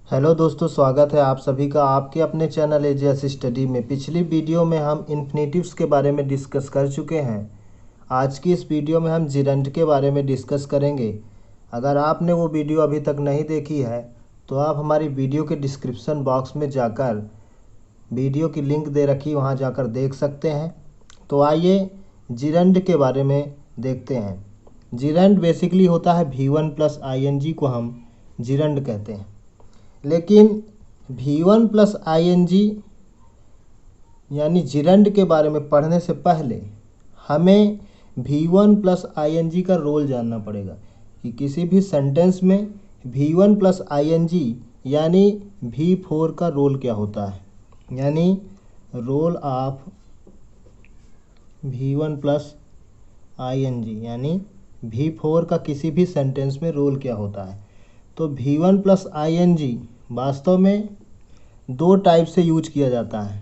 Hello दोस्तों, स्वागत है आप सभी का आपके अपने चैनल एजीएस स्टडी में। पिछली वीडियो में हम इन्फिनेटिव्स के बारे में डिस्कस कर चुके हैं। आज की इस वीडियो में हम जिरंड के बारे में डिस्कस करेंगे। अगर आपने वो वीडियो अभी तक नहीं देखी है तो आप हमारी वीडियो के डिस्क्रिप्शन बॉक्स में जाकर वीडियो की लिंक दे रखी, वहाँ जाकर देख सकते हैं। तो आइए जिरंड के बारे में देखते हैं। जिरंड बेसिकली होता है V1 प्लस ING को हम जिरंड कहते हैं। लेकिन V1 प्लस ING यानी जिरंड के बारे में पढ़ने से पहले हमें V1 प्लस ING का रोल जानना पड़ेगा कि किसी भी सेंटेंस में V1 प्लस ING यानी V4 का रोल क्या होता है, यानी role of V1 plus ING यानी V4 का किसी भी सेंटेंस में रोल क्या होता है। तो V1 प्लस ING वास्तव में दो टाइप से यूज किया जाता है।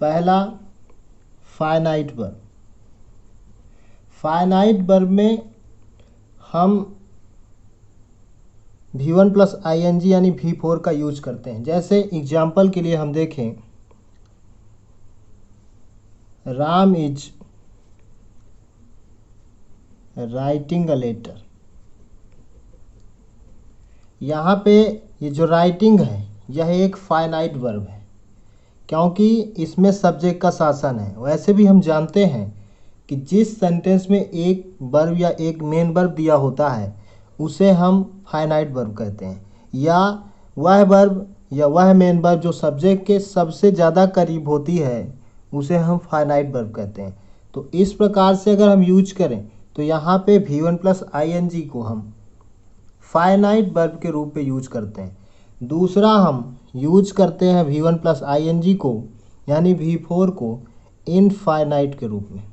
पहला, फाइनाइट वर्ब। फाइनाइट वर्ब में हम V1 प्लस ING यानी V4 का यूज करते हैं। जैसे एग्जाम्पल के लिए हम देखें, Ram is writing a letter. यहाँ पे ये जो राइटिंग है यह एक फाइनाइट वर्ब है, क्योंकि इसमें सब्जेक्ट का शासन है। वैसे भी हम जानते हैं कि जिस सेंटेंस में एक वर्ब या एक मेन वर्ब दिया होता है उसे हम फाइनाइट वर्ब कहते हैं, या वह वर्ब या वह मेन वर्ब जो सब्जेक्ट के सबसे ज़्यादा करीब होती है उसे हम फाइनाइट वर्ब कहते हैं। तो इस प्रकार से अगर हम यूज करें तो यहाँ पे V1 प्लस ING को हम फाइनाइट वर्ब के रूप में यूज करते हैं। दूसरा, हम यूज करते हैं V1 प्लस ING को यानी V4 को इनफाइनाइट के रूप में,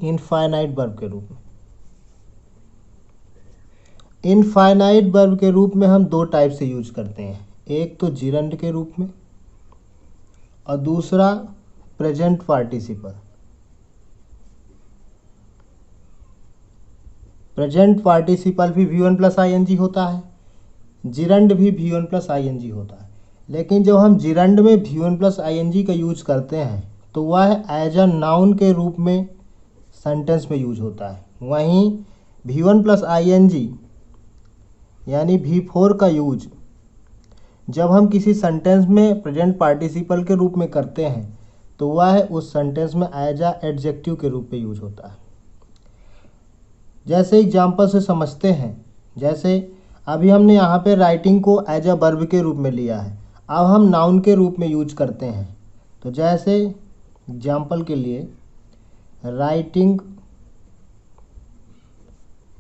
इनफाइनाइट वर्ब के रूप में। इनफाइनाइट वर्ब के रूप में हम दो टाइप से यूज करते हैं, एक तो जिरंड के रूप में और दूसरा प्रेजेंट पार्टिसिपल। प्रेजेंट पार्टिसिपल भी V1 प्लस ING होता है, जिरंड भी V1 प्लस ING होता है। लेकिन जब हम जिरंड में V1 प्लस ING का यूज करते हैं तो वह एज अ नाउन के रूप में सेंटेंस में यूज होता है। वहीं V1 प्लस ING यानी V4 का यूज जब हम किसी सेंटेंस में प्रेजेंट पार्टिसिपल के रूप में करते हैं तो वह उस सेंटेंस में एज अ एडजेक्टिव के रूप में यूज होता है। जैसे एग्जाम्पल से समझते हैं, जैसे अभी हमने यहाँ पे राइटिंग को एज अ वर्ब के रूप में लिया है, अब हम नाउन के रूप में यूज करते हैं। तो जैसे एग्जाम्पल के लिए, राइटिंग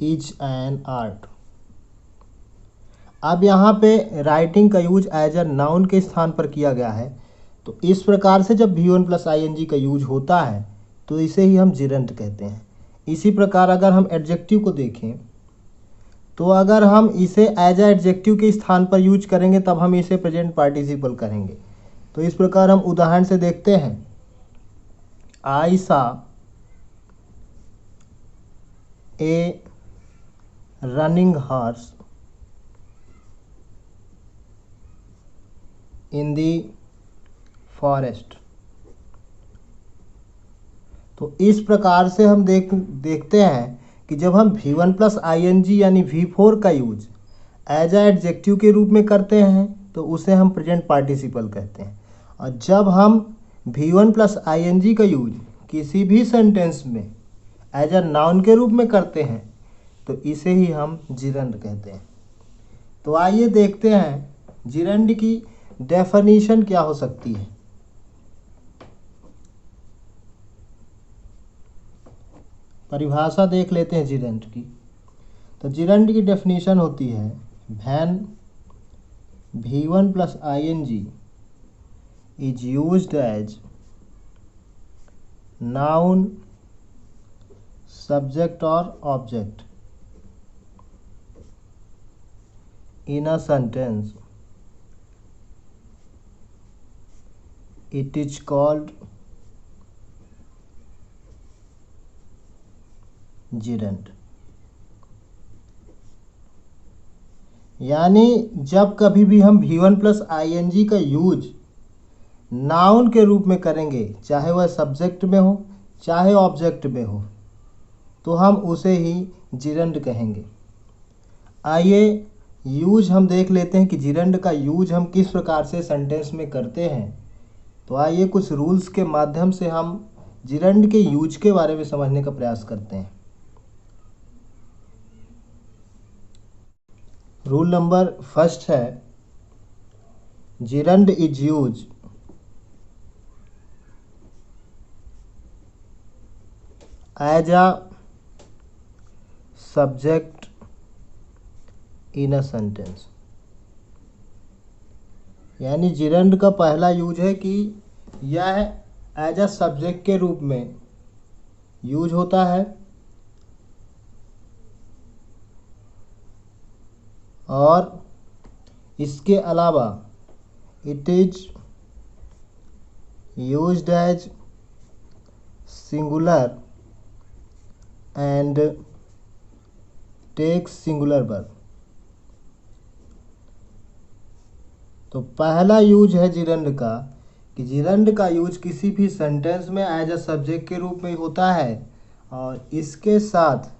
इज एन आर्ट। अब यहाँ पे राइटिंग का यूज एज अ नाउन के स्थान पर किया गया है। तो इस प्रकार से जब V1 प्लस ING का यूज होता है तो इसे ही हम जिरंड कहते हैं। इसी प्रकार अगर हम एडजेक्टिव को देखें तो अगर हम इसे एज अ एडजेक्टिव के स्थान पर यूज करेंगे तब हम इसे प्रेजेंट पार्टिसिपल करेंगे। तो इस प्रकार हम उदाहरण से देखते हैं, I saw a running horse in the forest. तो इस प्रकार से हम देखते हैं कि जब हम V1 प्लस ING यानी V4 का यूज एज अ एडजेक्टिव के रूप में करते हैं तो उसे हम प्रेजेंट पार्टिसिपल कहते हैं, और जब हम V1 प्लस ING का यूज किसी भी सेंटेंस में एज अ नाउन के रूप में करते हैं तो इसे ही हम जिरंड कहते हैं। तो आइए देखते हैं जिरंड की डेफिनीशन क्या हो सकती है। परिभाषा देख लेते हैं जिरंड की। तो जिरंड की डेफिनीशन होती है, when V1 plus ING is used as noun, subject और object in a sentence, it is called gerund। यानी जब कभी भी हम V1 प्लस ING का यूज नाउन के रूप में करेंगे, चाहे वह सब्जेक्ट में हो चाहे ऑब्जेक्ट में हो, तो हम उसे ही जिरंड कहेंगे। आइए यूज हम देख लेते हैं कि जिरंड का यूज हम किस प्रकार से सेंटेंस में करते हैं। तो आइए कुछ रूल्स के माध्यम से हम जिरंड के यूज के बारे में समझने का प्रयास करते हैं। रूल नंबर फर्स्ट है, gerund is use as a subject in a sentence. यानी जिरंड का पहला यूज है कि यह एज अ सब्जेक्ट के रूप में यूज होता है और इसके अलावा it is used as singular and takes singular verb. तो पहला यूज है जिरंड का कि जिरंड का यूज किसी भी सेंटेंस में एज अ सब्जेक्ट के रूप में होता है और इसके साथ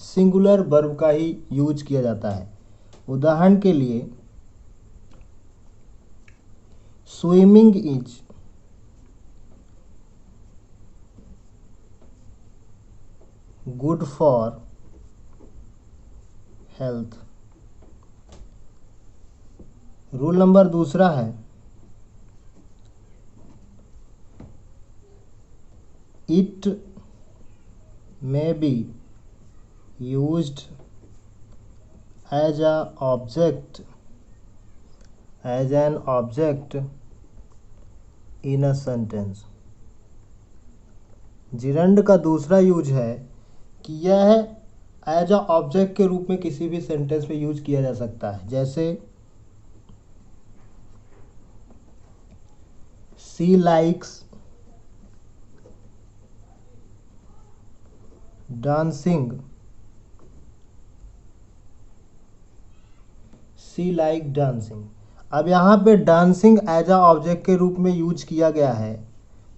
सिंगुलर वर्ब का ही यूज किया जाता है। उदाहरण के लिए, swimming is good for health. Rule number दूसरा है, it may be used as an object in a sentence. Gerund का दूसरा यूज है कि यह एज अ ऑब्जेक्ट के रूप में किसी भी सेंटेंस में यूज किया जा सकता है। जैसे she likes dancing, she like dancing. अब यहाँ पे डांसिंग एज अ ऑब्जेक्ट के रूप में यूज किया गया है,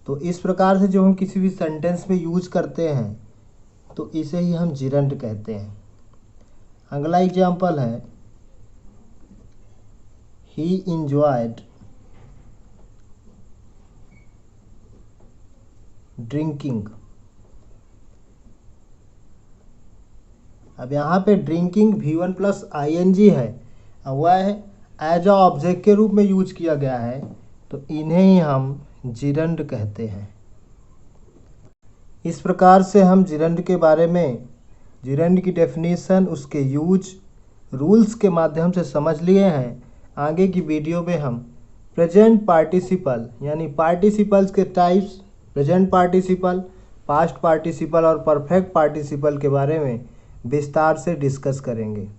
तो इस प्रकार से जो हम किसी भी सेंटेंस में यूज करते हैं तो इसे ही हम जिरंड कहते हैं। अगला एग्जाम्पल है, ही इंजॉयड ड्रिंकिंग। अब यहाँ पे ड्रिंकिंग V1 प्लस ING है, वह एज अ ऑब्जेक्ट के रूप में यूज किया गया है, तो इन्हें ही हम जिरंड कहते हैं। इस प्रकार से हम जिरंड के बारे में, जिरंड की डेफिनेशन, उसके यूज, रूल्स के माध्यम से समझ लिए हैं। आगे की वीडियो में हम प्रेजेंट पार्टिसिपल यानी पार्टिसिपल्स के types, present participle, past participle और परफेक्ट पार्टिसिपल के बारे में विस्तार से डिस्कस करेंगे।